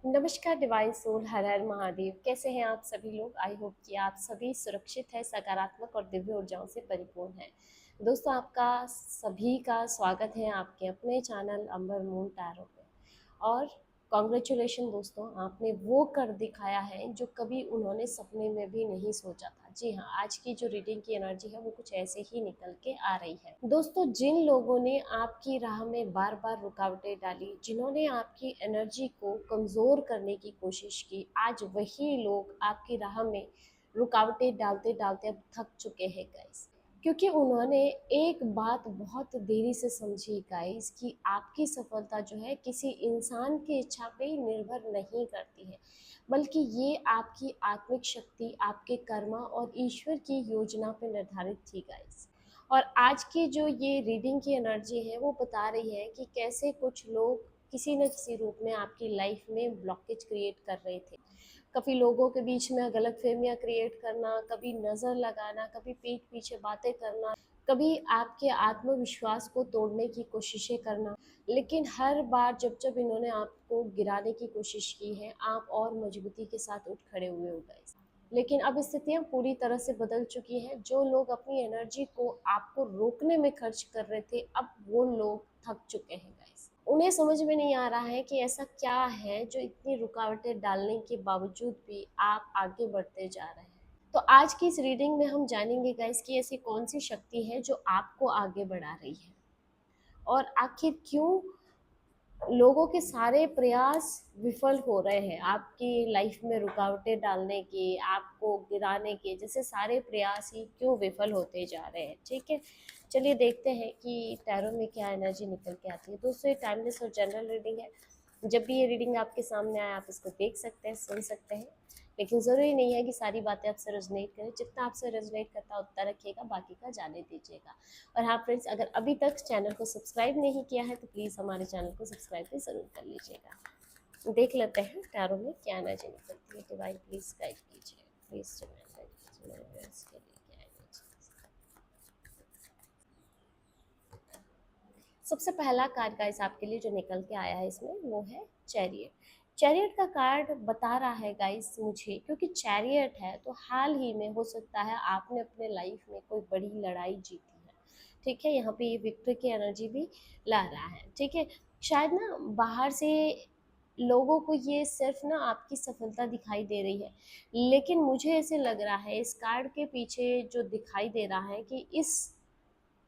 नमस्कार divine soul, हर हर महादेव। कैसे हैं आप सभी लोग? आई होप कि आप सभी सुरक्षित हैं, सकारात्मक और दिव्य ऊर्जाओं से परिपूर्ण हैं। दोस्तों, आपका सभी का स्वागत है आपके अपने चैनल अंबर मून टैरो पे। और कॉन्ग्रेचुलेशन दोस्तों, आपने वो कर दिखाया है जो कभी उन्होंने सपने में भी नहीं सोचा था। जी हाँ, आज की जो रीडिंग की एनर्जी है वो कुछ ऐसे ही निकल के आ रही है। दोस्तों, जिन लोगों ने आपकी राह में बार बार रुकावटें डाली, जिन्होंने आपकी एनर्जी को कमज़ोर करने की कोशिश की, आज वही लोग आपकी राह में रुकावटें डालते डालते अब थक चुके हैं गाइस। क्योंकि उन्होंने एक बात बहुत देरी से समझी गाइस कि आपकी सफलता जो है किसी इंसान की इच्छा पे ही निर्भर नहीं करती है, बल्कि ये आपकी आत्मिक शक्ति, आपके कर्मा और ईश्वर की योजना पे निर्धारित थी गाइस। और आज की जो ये रीडिंग की एनर्जी है वो बता रही है कि कैसे कुछ लोग किसी न किसी रूप में आपकी लाइफ में ब्लॉकेज क्रिएट कर रहे थे। कभी लोगों के बीच में गलतफहमियां क्रिएट करना, कभी नज़र लगाना, कभी पीठ पीछे बातें करना, कभी आपके आत्मविश्वास को तोड़ने की कोशिशें करना। लेकिन हर बार जब जब इन्होंने आपको गिराने की कोशिश की है, आप और मजबूती के साथ उठ खड़े हुए हो गए। लेकिन अब स्थितियां पूरी तरह से बदल चुकी हैं। जो लोग अपनी एनर्जी को आपको रोकने में खर्च कर रहे थे, अब वो लोग थक चुके हैं गाइस। उन्हें समझ में नहीं आ रहा है कि ऐसा क्या है जो इतनी रुकावटें डालने के बावजूद भी आप आगे बढ़ते जा रहे हैं। तो आज की इस रीडिंग में हम जानेंगे गाइस कि ऐसी कौन सी शक्ति है जो आपको आगे बढ़ा रही है, और आखिर क्यों लोगों के सारे प्रयास विफल हो रहे हैं आपकी लाइफ में रुकावटें डालने के, आपको गिराने के। जैसे सारे प्रयास ही क्यों विफल होते जा रहे हैं। ठीक है, चलिए देखते हैं कि टैरो में क्या एनर्जी निकल के आती है। दोस्तों, ये टाइमलेस और जनरल रीडिंग है। जब भी ये रीडिंग आपके सामने आए, आप इसको देख सकते हैं, सुन सकते हैं, लेकिन ज़रूरी नहीं है कि सारी बातें आपसे रेजोनेट करें। जितना आपसे रेजोनेट करता है उतना रखिएगा, बाकी का जाने दीजिएगा। और हाँ फ्रेंड्स, अगर अभी तक चैनल को सब्सक्राइब नहीं किया है तो प्लीज़ हमारे चैनल को सब्सक्राइब भी ज़रूर कर लीजिएगा। देख लेते हैं टैरो में क्या एनर्जी निकलती है। डिवाइन प्लीज़ गाइड कीजिए, प्लीज़ डिवाइन गाइड कीजिए मेरे व्यूअर्स के लिए क्या एनर्जी। सबसे पहला कार्ड गाइस आपके लिए जो निकल के आया है इसमें, वो है चैरियट। चैरियट का कार्ड बता रहा है गाइस मुझे, क्योंकि चैरियट है तो हाल ही में हो सकता है आपने अपने लाइफ में कोई बड़ी लड़ाई जीती है। ठीक है, यहाँ पे ये विक्ट्री की एनर्जी भी ला रहा है। ठीक है, शायद ना बाहर से लोगों को ये सिर्फ ना आपकी सफलता दिखाई दे रही है, लेकिन मुझे ऐसे लग रहा है इस कार्ड के पीछे जो दिखाई दे रहा है कि इस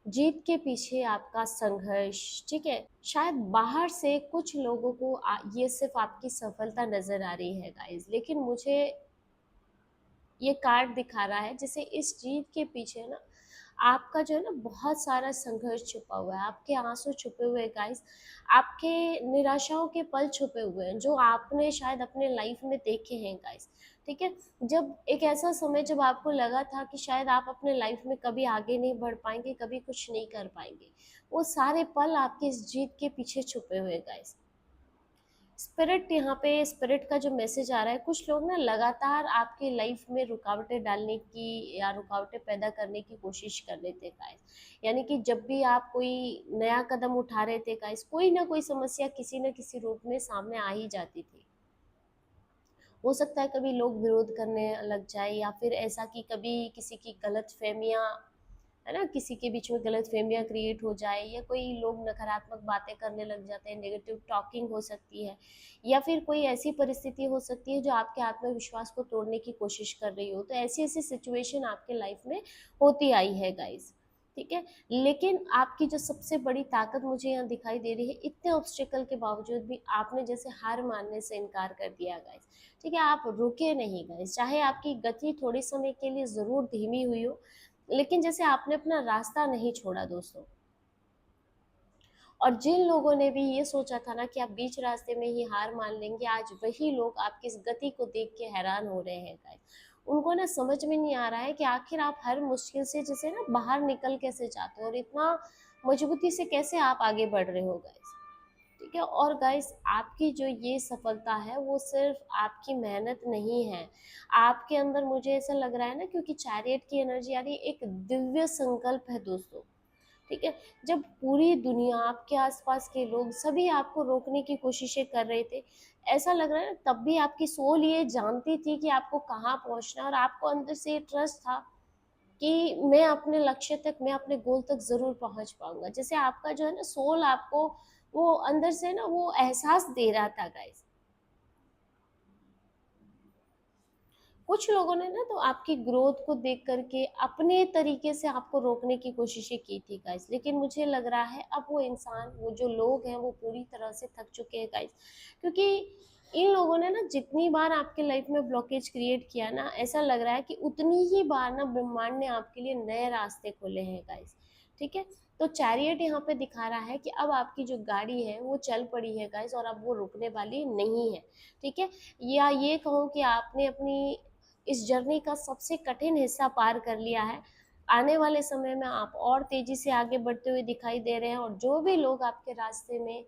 जीत के पीछे आपका संघर्ष। ठीक है, शायद बाहर से कुछ लोगों को ये सिर्फ आपकी सफलता नजर आ रही है गाइस, लेकिन मुझे ये कार्ड दिखा रहा है जैसे इस जीत के पीछे ना आपका जो है ना बहुत सारा संघर्ष छुपा हुआ है, आपके आंसू छुपे हुए हैं गाइस, आपके निराशाओं के पल छुपे हुए हैं जो आपने शायद अपने लाइफ में देखे हैं गाइस। ठीक है, जब एक ऐसा समय जब आपको लगा था कि शायद आप अपने लाइफ में कभी आगे नहीं बढ़ पाएंगे, कभी कुछ नहीं कर पाएंगे, वो सारे पल आपके इस जीत के पीछे छुपे हुए हैं गाइस। स्पिरिट, यहाँ पे स्पिरिट का जो मैसेज आ रहा है, कुछ लोग ना लगातार आपके लाइफ में रुकावटें डालने की या रुकावटें पैदा करने की कोशिश कर रहे थे गाइस। यानी कि जब भी आप कोई नया कदम उठा रहे थे गाइस, कोई ना कोई समस्या किसी न किसी रूप में सामने आ ही जाती थी। हो सकता है कभी लोग विरोध करने लग जाए, या फिर ऐसा कि कभी किसी की गलत फहमियाँ, है ना, किसी के बीच में गलत फहमियाँ क्रिएट हो जाए, या कोई लोग नकारात्मक बातें करने लग जाते हैं, नेगेटिव टॉकिंग हो सकती है, या फिर कोई ऐसी परिस्थिति हो सकती है जो आपके आत्मविश्वास को तोड़ने की कोशिश कर रही हो। तो ऐसी ऐसी सिचुएशन आपके लाइफ में होती आई है गाइस। ठीक है, लेकिन आपकी जो सबसे बड़ी ताकत मुझे यहाँ दिखाई दे रही है, इतने ऑब्स्टिकल के बावजूद भी आपने जैसे हार मानने से इनकार कर दिया गाइस। ठीक है, आप रुके नहीं गाइस, चाहे आपकी गति थोड़ी समय के लिए ज़रूर धीमी हुई हो, लेकिन जैसे आपने अपना रास्ता नहीं छोड़ा दोस्तों। और जिन लोगों ने भी ये सोचा था ना कि आप बीच रास्ते में ही हार मान लेंगे, आज वही लोग आपकी इस गति को देख के हैरान हो रहे हैं गाइस। उनको ना समझ में नहीं आ रहा है कि आखिर आप हर मुश्किल से जैसे ना बाहर निकल कैसे जाते हो, और इतना मजबूती से कैसे आप आगे बढ़ रहे हो गाइस। ठीक है, और गाइस आपकी जो ये सफलता है वो सिर्फ आपकी मेहनत नहीं है, आपके अंदर मुझे ऐसा लग रहा है ना, क्योंकि चैरियट की एनर्जी आ रही है, एक दिव्य संकल्प है दोस्तों। ठीक है। जब पूरी दुनिया, आपके आसपास के लोग सभी आपको रोकने की कोशिशें कर रहे थे, ऐसा लग रहा है ना, तब भी आपकी सोल ये जानती थी कि आपको कहाँ पहुंचना है, और आपको अंदर से ये ट्रस्ट था कि मैं अपने लक्ष्य तक, मैं अपने गोल तक जरूर पहुंच पाऊंगा। जैसे आपका जो है ना सोल आपको वो अंदर से ना वो एहसास दे रहा था गाइस। कुछ लोगों ने ना तो आपकी ग्रोथ को देख करके अपने तरीके से आपको रोकने की कोशिशें की थी गाइस, लेकिन मुझे लग रहा है अब वो इंसान, वो जो लोग हैं वो पूरी तरह से थक चुके हैं गाइस। क्योंकि इन लोगों ने ना जितनी बार आपके लाइफ में ब्लॉकेज क्रिएट किया ना, ऐसा लग रहा है कि उतनी ही बार ना ब्रह्मांड ने आपके लिए नए रास्ते खोले हैं गाइस। ठीक है। तो चैरियट यहाँ पे दिखा रहा है कि अब आपकी जो गाड़ी है वो चल पड़ी है गाइस, और अब वो रुकने वाली नहीं है। ठीक है। या ये कहो कि आपने अपनी इस जर्नी का सबसे कठिन हिस्सा पार कर लिया है। आने वाले समय में आप और तेजी से आगे बढ़ते हुए दिखाई दे रहे हैं, और जो भी लोग आपके रास्ते में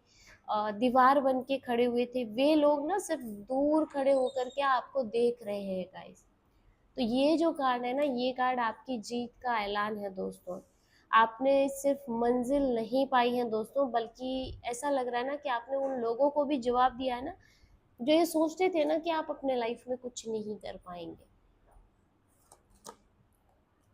दीवार बन के खड़े हुए थे, वे लोग ना सिर्फ दूर खड़े होकर के आपको देख रहे हैं गाइस। तो ये जो कार्ड है ना, ये कार्ड आपकी जीत का ऐलान है दोस्तों। आपने सिर्फ मंजिल नहीं पाई है दोस्तों, बल्कि ऐसा लग रहा है ना कि आपने उन लोगों को भी जवाब दिया है ना, जो ये सोचते थे ना कि आप अपने लाइफ में कुछ नहीं कर पाएंगे।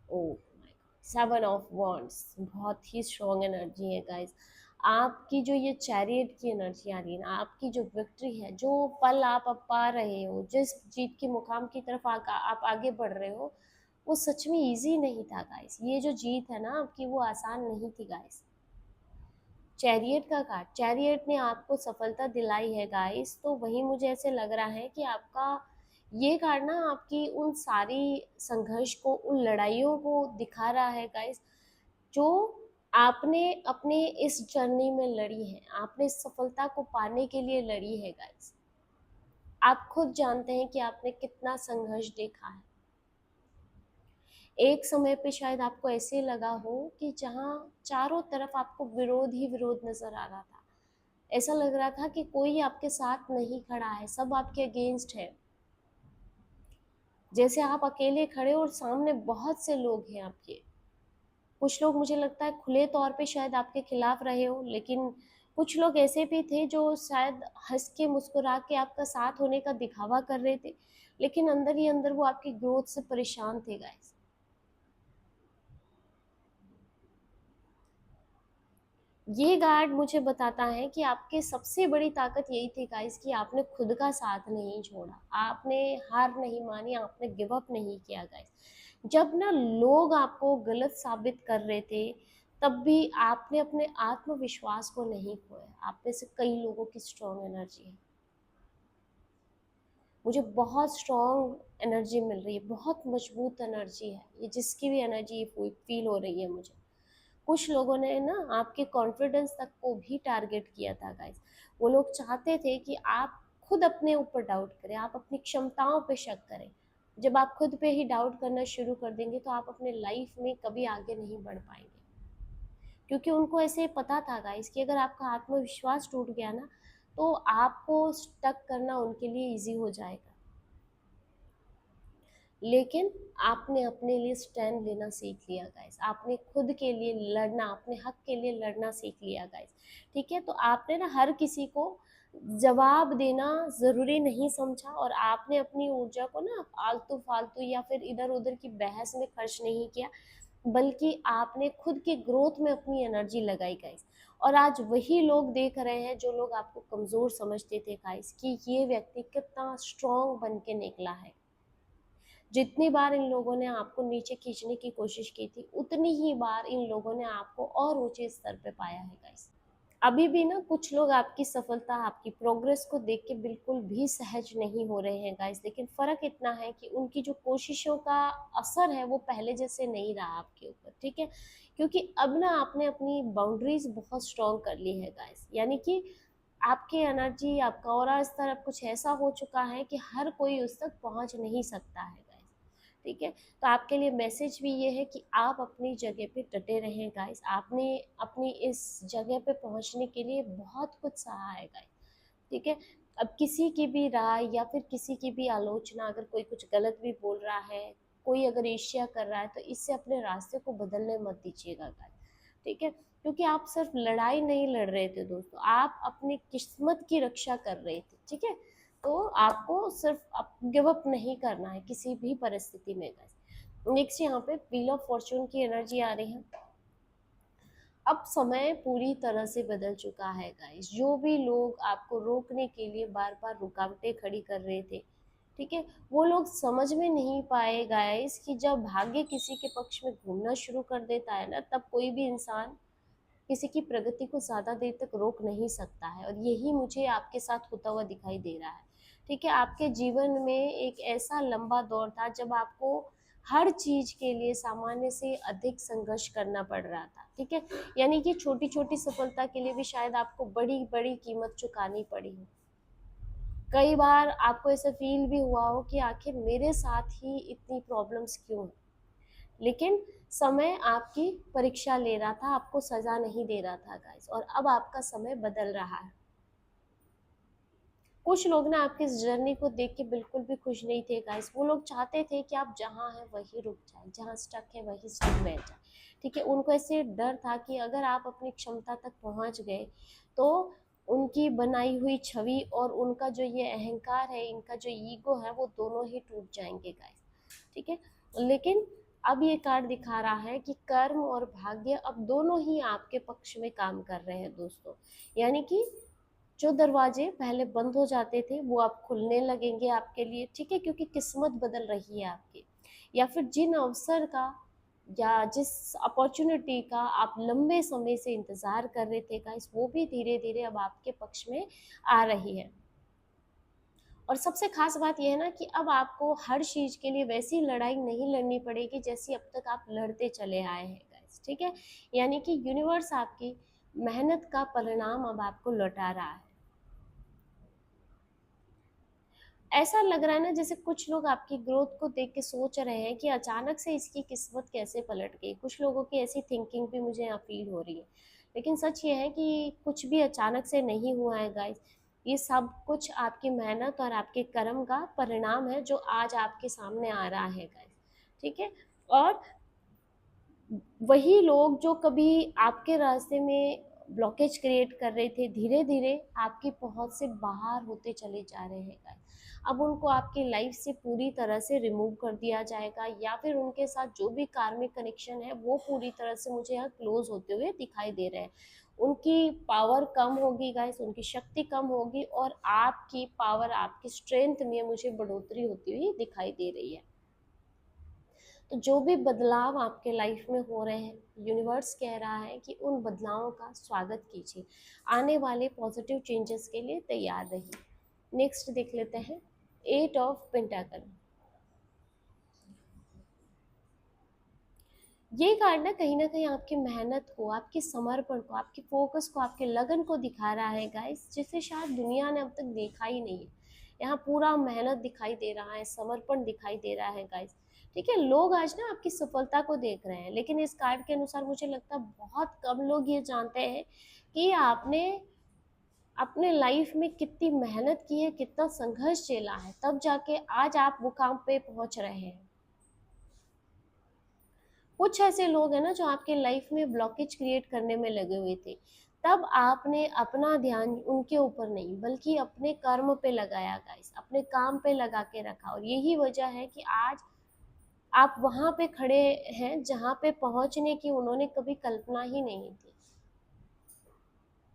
Oh my God, 7 of wands बहुत ही स्ट्रॉन्ग एनर्जी है गाइस। आपकी जो ये चैरियट की एनर्जी आ रही है ना, आपकी जो विक्ट्री है, जो पल आप अब पा रहे हो, जिस जीत के मुकाम की तरफ आप आगे बढ़ रहे हो, वो सच में इजी नहीं था गाइस। ये जो जीत है ना आपकी, वो आसान नहीं थी गाइस। चैरियट का कार्ड, चैरियट ने आपको सफलता दिलाई है गाइस। तो वही मुझे ऐसे लग रहा है कि आपका ये कार्ड ना आपकी उन सारी संघर्ष को, उन लड़ाइयों को दिखा रहा है गाइस, जो आपने अपने इस जर्नी में लड़ी है, आपने इस सफलता को पाने के लिए लड़ी है गाइस। आप खुद जानते हैं कि आपने कितना संघर्ष देखा है। एक समय पे शायद आपको ऐसे लगा हो कि जहाँ चारों तरफ आपको विरोध ही विरोध नजर आ रहा था, ऐसा लग रहा था कि कोई आपके साथ नहीं खड़ा है, सब आपके अगेंस्ट है। जैसे आप अकेले खड़े और सामने बहुत से लोग हैं आपके। कुछ लोग मुझे लगता है खुले तौर पे शायद आपके खिलाफ रहे हो, लेकिन कुछ लोग ऐसे भी थे जो शायद हंस के मुस्कुरा के आपका साथ होने का दिखावा कर रहे थे, लेकिन अंदर ही अंदर वो आपकी ग्रोथ से परेशान थे गाइस। ये गार्ड मुझे बताता है कि आपके सबसे बड़ी ताकत यही थी गाइस कि आपने खुद का साथ नहीं छोड़ा, आपने हार नहीं मानी, आपने गिव अप नहीं किया गाइस। जब ना लोग आपको गलत साबित कर रहे थे, तब भी आपने अपने आत्मविश्वास को नहीं खोया। आप में से कई लोगों की स्ट्रॉन्ग एनर्जी है, मुझे बहुत स्ट्रॉन्ग एनर्जी मिल रही है, बहुत मजबूत एनर्जी है ये, जिसकी भी एनर्जी फील हो रही है मुझे। कुछ लोगों ने ना आपके कॉन्फिडेंस तक को भी टारगेट किया था गाइस। वो लोग चाहते थे कि आप खुद अपने ऊपर डाउट करें, आप अपनी क्षमताओं पे शक करें। जब आप खुद पे ही डाउट करना शुरू कर देंगे तो आप अपने लाइफ में कभी आगे नहीं बढ़ पाएंगे। क्योंकि उनको ऐसे पता था गाइस कि अगर आपका आत्मविश्वास टूट गया ना, तो आपको स्टक करना उनके लिए इजी हो जाएगा। लेकिन आपने अपने लिए स्टैंड लेना सीख लिया गाइस, आपने खुद के लिए लड़ना, अपने हक के लिए लड़ना सीख लिया गाइस। ठीक है। तो आपने ना हर किसी को जवाब देना जरूरी नहीं समझा, और आपने अपनी ऊर्जा को ना आलतू फालतू या फिर इधर उधर की बहस में खर्च नहीं किया, बल्कि आपने खुद की ग्रोथ में अपनी एनर्जी लगाई गाइस। और आज वही लोग देख रहे हैं जो लोग आपको कमजोर समझते थे गाइस, कि ये व्यक्ति कितना स्ट्रांग बन के निकला है। जितनी बार इन लोगों ने आपको नीचे खींचने की कोशिश की थी, उतनी ही बार इन लोगों ने आपको और ऊंचे स्तर पे पाया है गाइस। अभी भी ना कुछ लोग आपकी सफलता, आपकी प्रोग्रेस को देख के बिल्कुल भी सहज नहीं हो रहे हैं गाइस, लेकिन फर्क इतना है कि उनकी जो कोशिशों का असर है वो पहले जैसे नहीं रहा आपके ऊपर। ठीक है। क्योंकि अब ना आपने अपनी बाउंड्रीज बहुत स्ट्रॉन्ग कर ली है गाइस, यानी कि आपकी एनर्जी, आपका ऑरा स्तर अब कुछ ऐसा हो चुका है कि हर कोई उस तक पहुंच नहीं सकता है गाइस। ठीक है। तो आपके लिए मैसेज भी ये है कि आप अपनी जगह पे डटे रहें गाइस। आपने अपनी इस जगह पे पहुंचने के लिए बहुत कुछ सहा है गाइस। ठीक है। अब किसी की भी राय या फिर किसी की भी आलोचना, अगर कोई कुछ गलत भी बोल रहा है, कोई अगर ईर्ष्या कर रहा है, तो इससे अपने रास्ते को बदलने मत दीजिएगा गाइस। ठीक है। क्योंकि आप सिर्फ लड़ाई नहीं लड़ रहे थे दोस्तों, आप अपनी किस्मत की रक्षा कर रहे थे। ठीक है, तो आपको सिर्फ गिव अप नहीं करना है किसी भी परिस्थिति में गाइस। नेक्स्ट यहाँ पे व्हील ऑफ फॉर्चून की एनर्जी आ रही है। अब समय पूरी तरह से बदल चुका है गाइस। जो भी लोग आपको रोकने के लिए बार बार रुकावटें खड़ी कर रहे थे, ठीक है, वो लोग समझ में नहीं पाए गाइस कि जब भाग्य किसी के पक्ष में घूमना शुरू कर देता है ना, तब कोई भी इंसान किसी की प्रगति को ज्यादा देर तक रोक नहीं सकता है। और यही मुझे आपके साथ होता हुआ दिखाई दे रहा है। ठीक है, आपके जीवन में एक ऐसा लंबा दौर था जब आपको हर चीज के लिए सामान्य से अधिक संघर्ष करना पड़ रहा था। ठीक है, यानी कि छोटी छोटी सफलता के लिए भी शायद आपको बड़ी बड़ी कीमत चुकानी पड़ी हो। कई बार आपको ऐसा फील भी हुआ हो कि आखिर मेरे साथ ही इतनी प्रॉब्लम्स क्यों हैं, लेकिन समय आपकी परीक्षा ले रहा था, आपको सजा नहीं दे रहा था गाइस। और अब आपका समय बदल रहा है। कुछ लोग ना आपकी इस जर्नी को देख के बिल्कुल भी खुश नहीं थे गाइस। वो लोग चाहते थे कि आप जहाँ हैं वहीं रुक जाए, जहाँ स्टक है वहीं स्टक बैठ जाए। ठीक है, उनको ऐसे डर था कि अगर आप अपनी क्षमता तक पहुंच गए तो उनकी बनाई हुई छवि और उनका जो ये अहंकार है, इनका जो ईगो है, वो दोनों ही टूट जाएंगे गाइस। ठीक है, लेकिन अब ये कार्ड दिखा रहा है कि कर्म और भाग्य अब दोनों ही आपके पक्ष में काम कर रहे हैं दोस्तों। यानी कि जो दरवाजे पहले बंद हो जाते थे वो अब खुलने लगेंगे आपके लिए। ठीक है, क्योंकि किस्मत बदल रही है आपकी। या फिर जिन अवसर का या जिस अपॉर्चुनिटी का आप लंबे समय से इंतजार कर रहे थे गाइस, वो भी धीरे धीरे अब आपके पक्ष में आ रही है। और सबसे खास बात यह है ना कि अब आपको हर चीज के लिए वैसी लड़ाई नहीं लड़नी पड़ेगी जैसी अब तक आप लड़ते चले आए हैं गाइस। ठीक है, यानी कि यूनिवर्स आपकी मेहनत का परिणाम अब आपको लौटा रहा है। ऐसा लग रहा है ना जैसे कुछ लोग आपकी ग्रोथ को देख के सोच रहे हैं कि अचानक से इसकी किस्मत कैसे पलट गई। कुछ लोगों की ऐसी थिंकिंग भी मुझे यहाँ फील हो रही है। लेकिन सच ये है कि कुछ भी अचानक से नहीं हुआ है गाइस। ये सब कुछ आपकी मेहनत और आपके कर्म का परिणाम है जो आज आपके सामने आ रहा है गाइस। ठीक है, और वही लोग जो कभी आपके रास्ते में ब्लॉकेज क्रिएट कर रहे थे, धीरे धीरे आपकी पहुंच से बाहर होते चले जा रहे हैं गाइस। अब उनको आपकी लाइफ से पूरी तरह से रिमूव कर दिया जाएगा, या फिर उनके साथ जो भी कार्मिक कनेक्शन है वो पूरी तरह से मुझे यहाँ क्लोज होते हुए दिखाई दे रहे हैं। उनकी पावर कम होगी गाइस, उनकी शक्ति कम होगी, और आपकी पावर, आपकी स्ट्रेंथ में मुझे बढ़ोतरी होती हुई दिखाई दे रही है। तो जो भी बदलाव आपके लाइफ में हो रहे हैं, यूनिवर्स कह रहा है कि उन बदलावों का स्वागत कीजिए। आने वाले पॉजिटिव चेंजेस के लिए तैयार रहिए। नेक्स्ट देख लेते हैं, 8 ऑफ पेंटाकल। ये कार्ड ना कहीं आपकी मेहनत को, आपके समर्पण को, आपके फोकस को, आपके लगन को दिखा रहा है गाइस, जिसे शायद दुनिया ने अब तक देखा ही नहीं है। यहाँ पूरा मेहनत दिखाई दे रहा है, समर्पण दिखाई दे रहा है गाइस। ठीक है, लोग आज ना आपकी सफलता को देख रहे हैं, लेकिन इस कार्ड के अनुसार मुझे लगता है बहुत कम लोग ये जानते हैं कि आपने अपने लाइफ में कितनी मेहनत की है, कितना संघर्ष झेला है, तब जाके आज आप मुकाम पे पहुंच रहे हैं। कुछ ऐसे लोग हैं ना जो आपके लाइफ में ब्लॉकेज क्रिएट करने में लगे हुए थे, तब आपने अपना ध्यान उनके ऊपर नहीं बल्कि अपने कर्म पे लगाया गाइस, अपने काम पे लगा के रखा। और यही वजह है कि आज आप वहां पे खड़े हैं जहां पे पहुंचने की उन्होंने कभी कल्पना ही नहीं थी।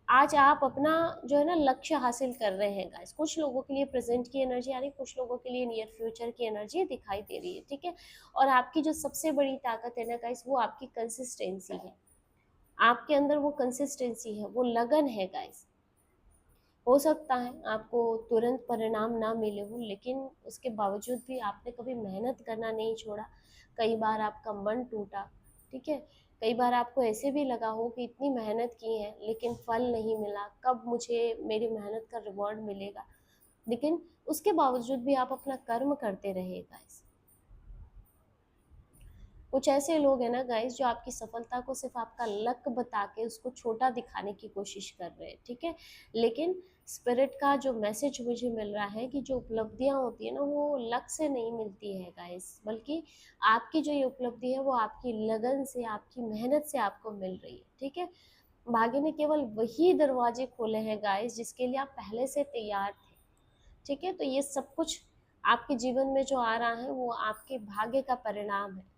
आज आप अपना जो है ना लक्ष्य हासिल कर रहे हैं गाइस। कुछ लोगों के लिए प्रेजेंट की एनर्जी आ रही है, कुछ लोगों के लिए नियर फ्यूचर की एनर्जी दिखाई दे रही है। ठीक है, और आपकी जो सबसे बड़ी ताकत है ना गाइस, वो आपकी कंसिस्टेंसी है। आपके अंदर वो कंसिस्टेंसी है, वो लगन है गाइस। हो सकता है आपको तुरंत परिणाम ना मिले हो, लेकिन उसके बावजूद भी आपने कभी मेहनत करना नहीं छोड़ा। कई बार आपका मन टूटा, ठीक है, कई बार आपको ऐसे भी लगा हो कि इतनी मेहनत की है लेकिन फल नहीं मिला, कब मुझे मेरी मेहनत का रिवॉर्ड मिलेगा। लेकिन उसके बावजूद भी आप अपना कर्म करते रहे गाइस। कुछ ऐसे लोग हैं ना गाइस जो आपकी सफलता को सिर्फ आपका लक बता के उसको छोटा दिखाने की कोशिश कर रहे हैं, ठीक है। लेकिन स्पिरिट का जो मैसेज मुझे मिल रहा है कि जो उपलब्धियां होती है ना वो लक से नहीं मिलती है गाइस, बल्कि आपकी जो ये उपलब्धि है वो आपकी लगन से, आपकी मेहनत से आपको मिल रही है, ठीक है। भाग्य ने केवल वही दरवाजे खोले हैं गाइस जिसके लिए आप पहले से तैयार थे, ठीक है। तो ये सब कुछ आपके जीवन में जो आ रहा है वो आपके भाग्य का परिणाम है,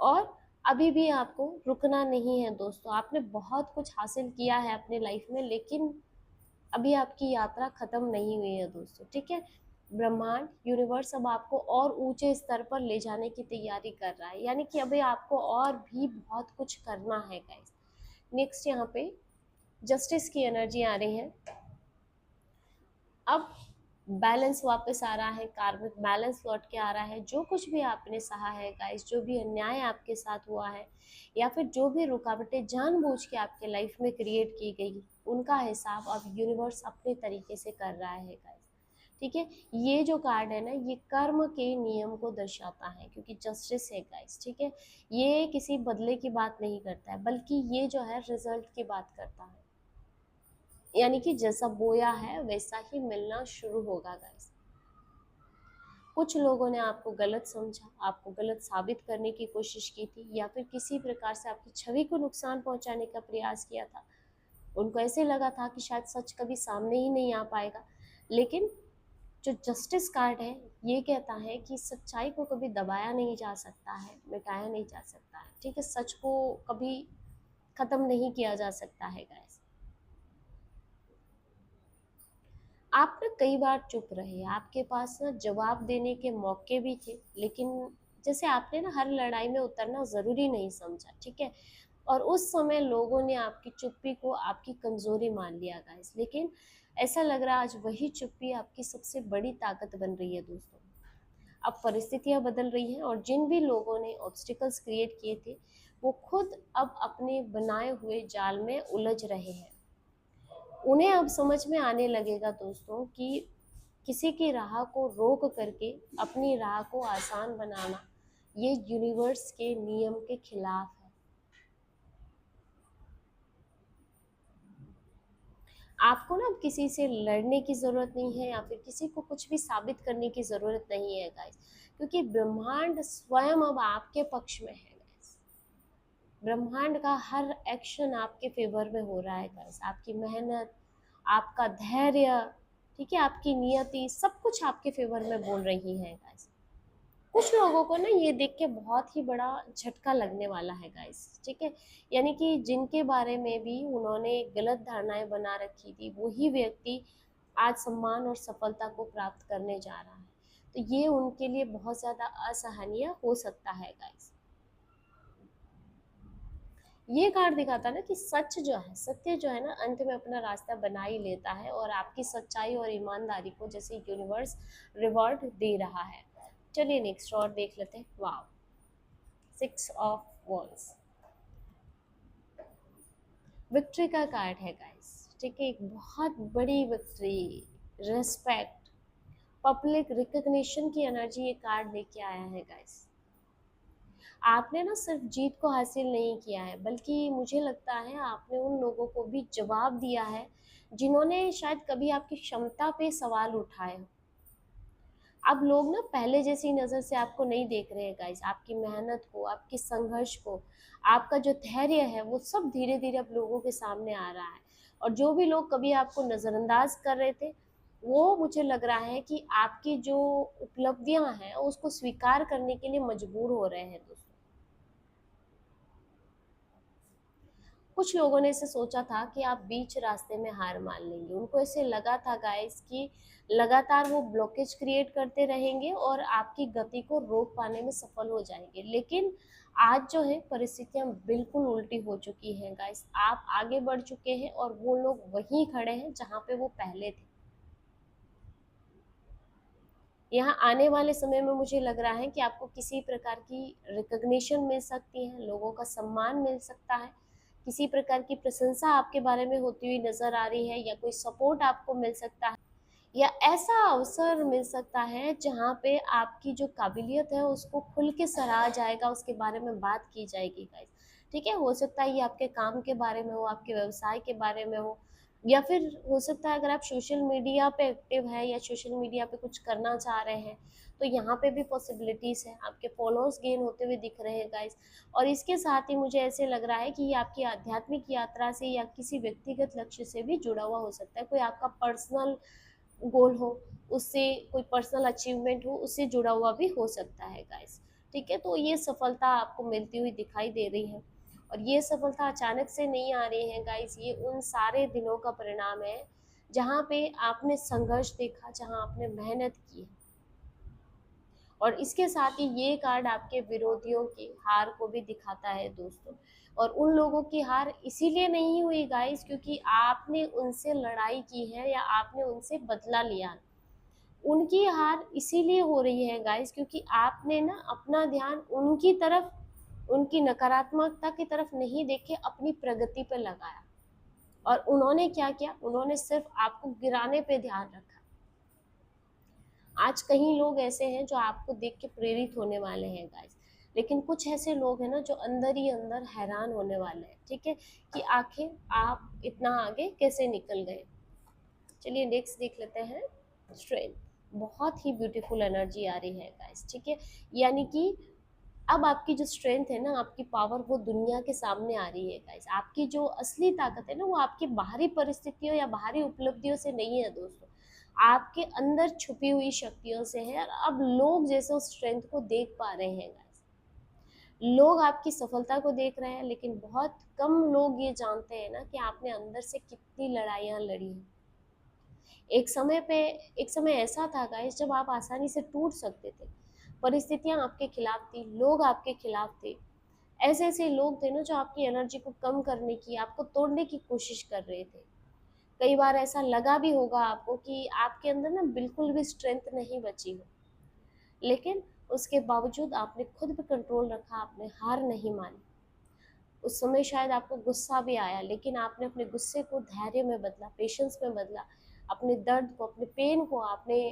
और अभी भी आपको रुकना नहीं है दोस्तों। आपने बहुत कुछ हासिल किया है अपने लाइफ में, लेकिन अभी आपकी यात्रा खत्म नहीं हुई है दोस्तों, ठीक है। ब्रह्मांड, यूनिवर्स अब आपको और ऊंचे स्तर पर ले जाने की तैयारी कर रहा है, यानी कि अभी आपको और भी बहुत कुछ करना है गाइस। नेक्स्ट यहाँ पे जस्टिस की एनर्जी आ रही है। अब बैलेंस वापस आ रहा है, कार्मिक बैलेंस लौट के आ रहा है। जो कुछ भी आपने सहा है गाइस, जो भी अन्याय आपके साथ हुआ है या फिर जो भी रुकावटें जानबूझ के आपके लाइफ में क्रिएट की गई, उनका हिसाब अब यूनिवर्स अपने तरीके से कर रहा है गाइस, ठीक है। ये जो कार्ड है ना ये कर्म के नियम को दर्शाता है, क्योंकि जस्टिस है गाइस, ठीक है। ये किसी बदले की बात नहीं करता है, बल्कि ये जो है रिजल्ट की बात करता है, यानी कि जैसा बोया है वैसा ही मिलना शुरू होगा गाइस। कुछ लोगों ने आपको गलत समझा, आपको गलत साबित करने की कोशिश की थी, या फिर किसी प्रकार से आपकी छवि को नुकसान पहुंचाने का प्रयास किया था। उनको ऐसे लगा था कि शायद सच कभी सामने ही नहीं आ पाएगा, लेकिन जो जस्टिस कार्ड है ये कहता है कि सच्चाई को कभी दबाया नहीं जा सकता है, मिटाया नहीं जा सकता है, ठीक है। सच को कभी खत्म नहीं किया जा सकता है गाइस। आप ना कई बार चुप रहे, आपके पास ना जवाब देने के मौके भी थे, लेकिन जैसे आपने ना हर लड़ाई में उतरना जरूरी नहीं समझा, ठीक है। और उस समय लोगों ने आपकी चुप्पी को आपकी कमजोरी मान लिया गाइस, लेकिन ऐसा लग रहा है आज वही चुप्पी आपकी सबसे बड़ी ताकत बन रही है दोस्तों। अब परिस्थितियां बदल रही हैं, और जिन भी लोगों ने ऑब्स्टिकल्स क्रिएट किए थे वो खुद अब अपने बनाए हुए जाल में उलझ रहे हैं। उन्हें अब समझ में आने लगेगा दोस्तों कि किसी की राह को रोक करके अपनी राह को आसान बनाना ये यूनिवर्स के नियम के खिलाफ है। आपको ना अब किसी से लड़ने की जरूरत नहीं है, या फिर किसी को कुछ भी साबित करने की जरूरत नहीं है गाइस, क्योंकि ब्रह्मांड स्वयं अब आपके पक्ष में है गाइस। ब्रह्मांड का हर एक्शन आपके फेवर में हो रहा है गाइस। आपकी मेहनत, आपका धैर्य, ठीक है, आपकी नियति, सब कुछ आपके फेवर में बोल रही है गाइस। कुछ लोगों को ना ये देख के बहुत ही बड़ा झटका लगने वाला है गाइस, ठीक है। यानी कि जिनके बारे में भी उन्होंने गलत धारणाएं बना रखी थी, वही व्यक्ति आज सम्मान और सफलता को प्राप्त करने जा रहा है। तो ये उनके लिए बहुत ज्यादा असहनीय हो सकता है गाइस। ये कार्ड दिखाता है ना कि सच जो है, सत्य जो है ना अंत में अपना रास्ता बना ही लेता है, और आपकी सच्चाई और ईमानदारी को जैसे यूनिवर्स रिवॉर्ड दे रहा है। चलिए नेक्स्ट और देख लेते हैं। वाओ, 6 ऑफ वॉन्ड्स विक्ट्री का कार्ड है गाइस, ठीक है। एक बहुत बड़ी विक्ट्री, रिस्पेक्ट, पब्लिक रिकग्निशन की एनर्जी ये कार्ड लेके आया है गाइस। आपने ना सिर्फ जीत को हासिल नहीं किया है, बल्कि मुझे लगता है आपने उन लोगों को भी जवाब दिया है जिन्होंने शायद कभी आपकी क्षमता पे सवाल उठाए हो। अब लोग ना पहले जैसी नज़र से आपको नहीं देख रहे हैं गाइस। आपकी मेहनत को, आपकी संघर्ष को, आपका जो धैर्य है वो सब धीरे धीरे अब लोगों के सामने आ रहा है। और जो भी लोग कभी आपको नज़रअंदाज कर रहे थे, वो मुझे लग रहा है कि आपकी जो उपलब्धियां हैं उसको स्वीकार करने के लिए मजबूर हो रहे हैं दोस्तों। कुछ लोगों ने इसे सोचा था कि आप बीच रास्ते में हार मान लेंगे। उनको ऐसे लगा था गाइस कि लगातार वो ब्लॉकेज क्रिएट करते रहेंगे और आपकी गति को रोक पाने में सफल हो जाएंगे, लेकिन आज जो है परिस्थितियां बिल्कुल उल्टी हो चुकी हैं गाइस। आप आगे बढ़ चुके हैं और वो लोग वहीं खड़े हैं जहां पे वो पहले थे। यहाँ आने वाले समय में मुझे लग रहा है कि आपको किसी प्रकार की रिकग्निशन मिल सकती है, लोगों का सम्मान मिल सकता है, किसी प्रकार की प्रशंसा आपके बारे में होती हुई नजर आ रही है, या कोई सपोर्ट आपको मिल सकता है। या ऐसा अवसर मिल सकता है जहाँ पे आपकी जो काबिलियत है उसको खुल के सराहा जाएगा, उसके बारे में बात की जाएगी गाइस। ठीक है, हो सकता है ये आपके काम के बारे में हो, आपके व्यवसाय के बारे में हो, या फिर हो सकता है अगर आप सोशल मीडिया पे एक्टिव है या सोशल मीडिया पे कुछ करना चाह रहे हैं तो यहाँ पे भी पॉसिबिलिटीज है, आपके फॉलोअर्स गेन होते हुए दिख रहे हैं गाइस। और इसके साथ ही मुझे ऐसे लग रहा है कि ये आपकी आध्यात्मिक यात्रा से या किसी व्यक्तिगत लक्ष्य से भी जुड़ा हुआ हो सकता है, कोई आपका पर्सनल गोल हो, उससे कोई पर्सनल अचीवमेंट हो, उससे जुड़ा हुआ भी हो सकता है गाइस। ठीक है, तो ये सफलता आपको मिलती हुई दिखाई दे रही है, और ये सफलता अचानक से नहीं आ रही है गाइस, ये उन सारे दिनों का परिणाम है जहाँ पे आपने संघर्ष देखा, जहाँ आपने मेहनत की। और इसके साथ ही ये कार्ड आपके विरोधियों की हार को भी दिखाता है दोस्तों। और उन लोगों की हार इसीलिए नहीं हुई गाइस क्योंकि आपने उनसे लड़ाई की है या आपने उनसे बदला लिया। उनकी हार इसीलिए हो रही है गाइस क्योंकि आपने ना अपना ध्यान उनकी तरफ, उनकी नकारात्मकता की तरफ नहीं देखे, अपनी प्रगति पे लगाया। और उन्होंने क्या किया, उन्होंने सिर्फ आपको गिराने पे ध्यान रखा। आज कहीं लोग ऐसे हैं जो आपको देख के प्रेरित होने वाले हैं गाइस, लेकिन कुछ ऐसे लोग हैं ना जो अंदर ही अंदर हैरान होने वाले हैं। ठीक है, कि आखिर आप इतना आगे कैसे निकल गए। चलिए नेक्स्ट देख लेते हैं, स्ट्रेंथ। बहुत ही ब्यूटीफुल एनर्जी आ रही है गाइस। ठीक है, यानी कि अब आपकी जो स्ट्रेंथ है ना, आपकी पावर, वो दुनिया के सामने आ रही है गाइस। आपकी जो असली ताकत है ना, वो आपकी बाहरी परिस्थितियों या बाहरी उपलब्धियों से नहीं है दोस्तों, आपके अंदर छुपी हुई शक्तियों से है। और अब लोग जैसे उस स्ट्रेंथ को देख पा रहे हैं गाइस, लोग आपकी सफलता को देख रहे हैं, लेकिन बहुत कम लोग ये जानते हैं ना कि आपने अंदर से कितनी लड़ाइयाँ लड़ी हैं। एक समय ऐसा था गाइस जब आप आसानी से टूट सकते थे, परिस्थितियां आपके खिलाफ थी, लोग आपके खिलाफ थे। ऐसे ऐसे लोग थे ना जो आपकी एनर्जी को कम करने की, आपको तोड़ने की कोशिश कर रहे थे। कई बार ऐसा लगा भी होगा आपको कि आपके अंदर ना बिल्कुल भी स्ट्रेंथ नहीं बची हो, लेकिन उसके बावजूद आपने खुद पे कंट्रोल रखा, आपने हार नहीं मानी। उस समय शायद आपको गुस्सा भी आया, लेकिन आपने अपने गुस्से को धैर्य में बदला, पेशेंस में बदला, अपने दर्द को, अपने पेन को आपने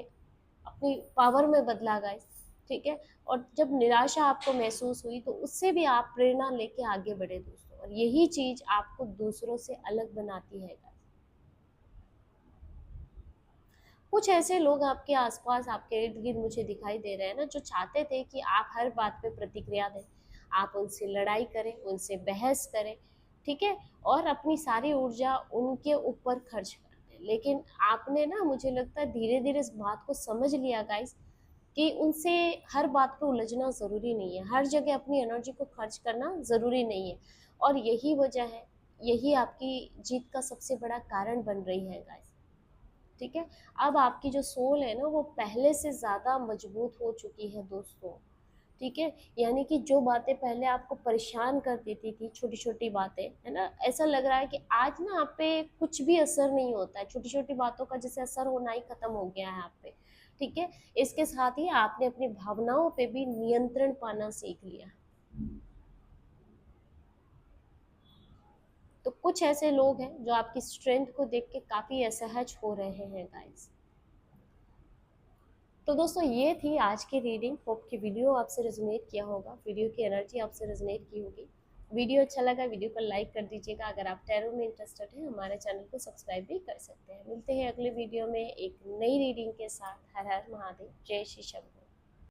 अपनी पावर में बदला गाइस। ठीक है, और जब निराशा आपको महसूस हुई तो उससे भी आप प्रेरणा लेके आगे बढ़े दोस्तों, और यही चीज आपको दूसरों से अलग बनाती है गाइस। कुछ ऐसे लोग आपके आसपास, आपके इर्द गिर्द मुझे दिखाई दे रहे हैं ना, जो चाहते थे कि आप हर बात पे प्रतिक्रिया दें, आप उनसे लड़ाई करें, उनसे बहस करें। ठीक है, और अपनी सारी ऊर्जा उनके ऊपर खर्च कर दें। लेकिन आपने ना, मुझे लगता है धीरे धीरे इस बात को समझ लिया गाइस कि उनसे हर बात पे उलझना ज़रूरी नहीं है, हर जगह अपनी एनर्जी को खर्च करना ज़रूरी नहीं है। और यही वजह है, यही आपकी जीत का सबसे बड़ा कारण बन रही है गाइस। ठीक है, अब आपकी जो सोल है ना, वो पहले से ज़्यादा मजबूत हो चुकी है दोस्तों। ठीक है, यानी कि जो बातें पहले आपको परेशान कर देती थी, छोटी छोटी बातें, है ना, ऐसा लग रहा है कि आज ना आप पे कुछ भी असर नहीं होता है, छोटी छोटी बातों का जैसे असर होना ही खत्म हो गया है आप पे। ठीक है, इसके साथ ही आपने अपनी भावनाओं पे भी नियंत्रण पाना सीख लिया। तो कुछ ऐसे लोग हैं जो आपकी स्ट्रेंथ को देख के काफ़ी असहज हो रहे हैं गाइस। तो दोस्तों ये थी आज की रीडिंग। होप कि वीडियो आपसे रेजोनेट किया होगा, वीडियो की एनर्जी आपसे रेजोनेट की होगी। वीडियो अच्छा लगा, वीडियो को लाइक कर दीजिएगा। अगर आप टैरो में इंटरेस्टेड हैं, हमारे चैनल को सब्सक्राइब भी कर सकते हैं। मिलते हैं अगले वीडियो में एक नई रीडिंग के साथ। हर हर महादेव, जय श्री शंकर।